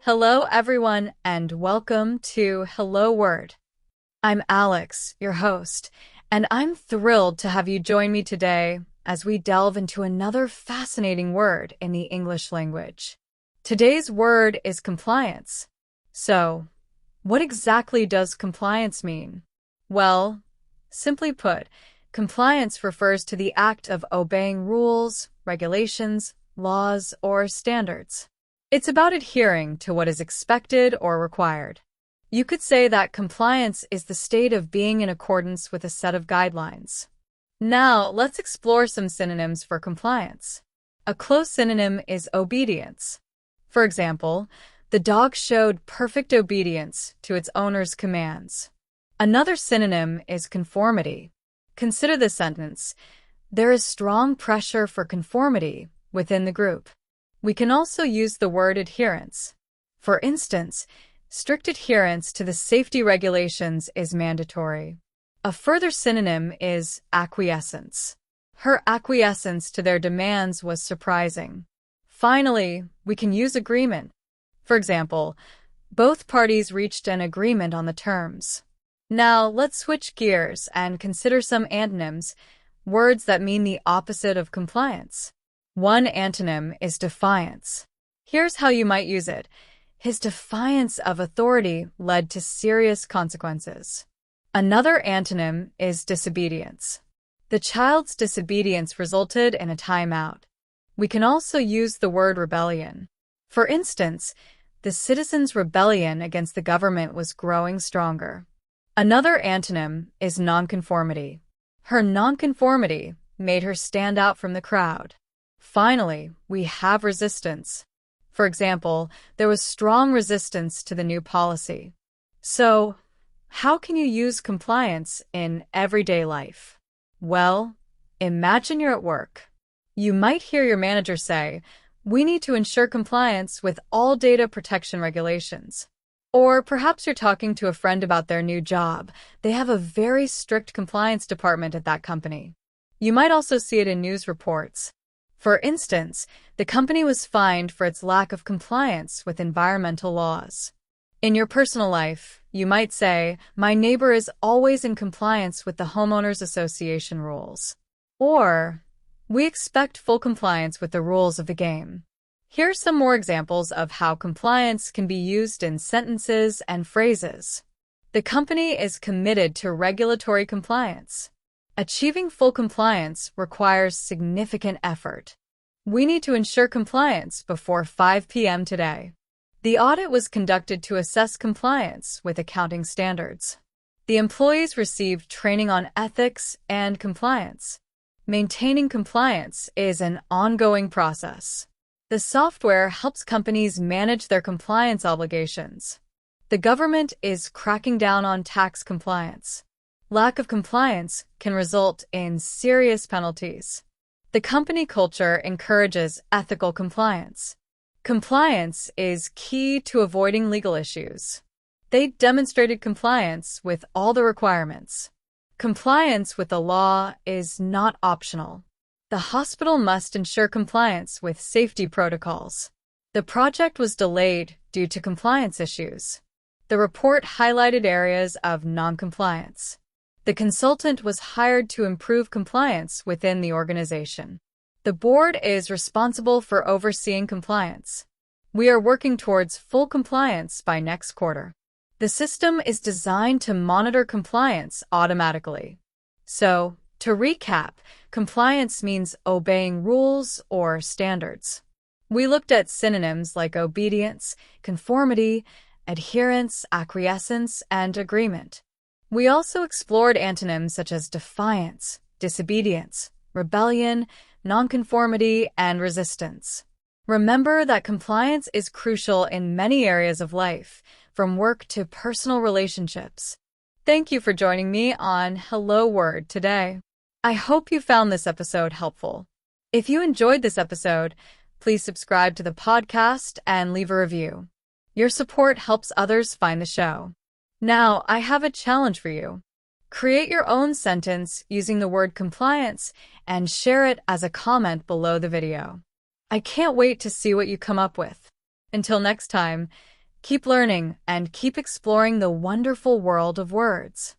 Hello, everyone, and welcome to Hello Word. I'm Alex, your host, and I'm thrilled to have you join me today as we delve into another fascinating word in the English language. Today's word is compliance. So, what exactly does compliance mean? Well, simply put, compliance refers to the act of obeying rules, regulations, laws, or standards. It's about adhering to what is expected or required. You could say that compliance is the state of being in accordance with a set of guidelines. Now, let's explore some synonyms for compliance. A close synonym is obedience. For example, the dog showed perfect obedience to its owner's commands. Another synonym is conformity. Consider this sentence: there is strong pressure for conformity within the group. We can also use the word adherence. For instance, strict adherence to the safety regulations is mandatory. A further synonym is acquiescence. Her acquiescence to their demands was surprising. Finally, we can use agreement. For example, both parties reached an agreement on the terms. Now, let's switch gears and consider some antonyms, words that mean the opposite of compliance. One antonym is defiance. Here's how you might use it. His defiance of authority led to serious consequences. Another antonym is disobedience. The child's disobedience resulted in a timeout. We can also use the word rebellion. For instance, the citizens' rebellion against the government was growing stronger. Another antonym is nonconformity. Her nonconformity made her stand out from the crowd. Finally, we have resistance. For example, there was strong resistance to the new policy. So, how can you use compliance in everyday life? Well, imagine you're at work. You might hear your manager say, "We need to ensure compliance with all data protection regulations." Or perhaps you're talking to a friend about their new job. They have a very strict compliance department at that company. You might also see it in news reports. For instance, the company was fined for its lack of compliance with environmental laws. In your personal life, you might say, "My neighbor is always in compliance with the homeowners association rules." Or, "We expect full compliance with the rules of the game." Here's some more examples of how compliance can be used in sentences and phrases. The company is committed to regulatory compliance. Achieving full compliance requires significant effort. We need to ensure compliance before 5 p.m. today. The audit was conducted to assess compliance with accounting standards. The employees received training on ethics and compliance. Maintaining compliance is an ongoing process. The software helps companies manage their compliance obligations. The government is cracking down on tax compliance. Lack of compliance can result in serious penalties. The company culture encourages ethical compliance. Compliance is key to avoiding legal issues. They demonstrated compliance with all the requirements. Compliance with the law is not optional. The hospital must ensure compliance with safety protocols. The project was delayed due to compliance issues. The report highlighted areas of noncompliance. The consultant was hired to improve compliance within the organization. The board is responsible for overseeing compliance. We are working towards full compliance by next quarter. The system is designed to monitor compliance automatically. So, to recap, compliance means obeying rules or standards. We looked at synonyms like obedience, conformity, adherence, acquiescence, and agreement. We also explored antonyms such as defiance, disobedience, rebellion, nonconformity, and resistance. Remember that compliance is crucial in many areas of life, from work to personal relationships. Thank you for joining me on Hello Word today. I hope you found this episode helpful. If you enjoyed this episode, please subscribe to the podcast and leave a review. Your support helps others find the show. Now, I have a challenge for you. Create your own sentence using the word compliance and share it as a comment below the video. I can't wait to see what you come up with. Until next time, Keep learning and keep exploring the wonderful world of words.